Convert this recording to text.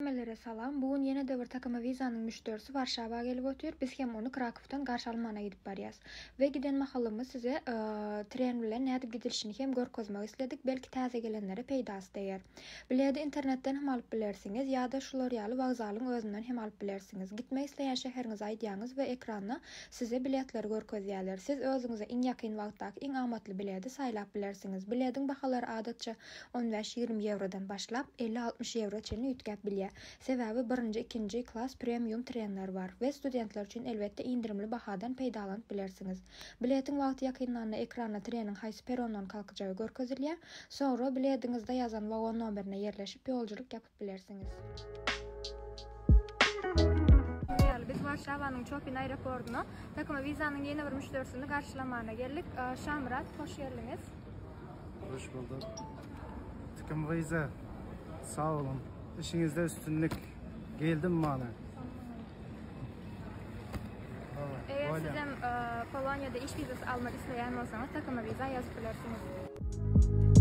Mellere salam. Bugün yine de bir takıma vizanın müşterisi Varşava gelip otur. Biz hem onu Krakow'dan garşy almana gidip barýas. Ve giden mahallymyz size tren bilen nädip gidilişini hem görkezmek isledik. Belki täze gelenlere peýdasy diýer. Bilýärdi internetten hem alyp bilersiňiz ýa-da şular ýaly wagzalyň özünden hem alyp bilersiňiz. Gitmek isleýän şäheriňizi aýdýaňyz we ekranda size biletleri görkezýärler. Siz özüňize iň ýakyn wagtdaky iň amatly bileti saýlap bilersiňiz. Bilediň bahalary adatça 15-20 eurodan başlap 50-60 euro çenli ýetgäp bilýär. Sebäbi 1-2 klass premium trenler var ve studentler üçin elbette indirimli bahadan peýdalanyp bilersiňiz. Biletin wagty ýakynlanyna ekranda trenin haýsy perondan kalkyjagy görkezilýär. Sonra biletiňizde ýazan wagon nomerine ýerleşip ýolculuk yapyp bilersiňiz. Biz Varşawanyň Chopin aeroportuna takıma vizanyň ýene bir müşterisini garşylamana geldik. Şamrat, hoş geldiniz. Hoş bulduk. Takım vize. Sağ olun. İşinizde üstünlük. Geldim bana. Eğer sizem Polonya'da iş vizesi almak isteyen olsanız takıma vize yazıp bilersiniz.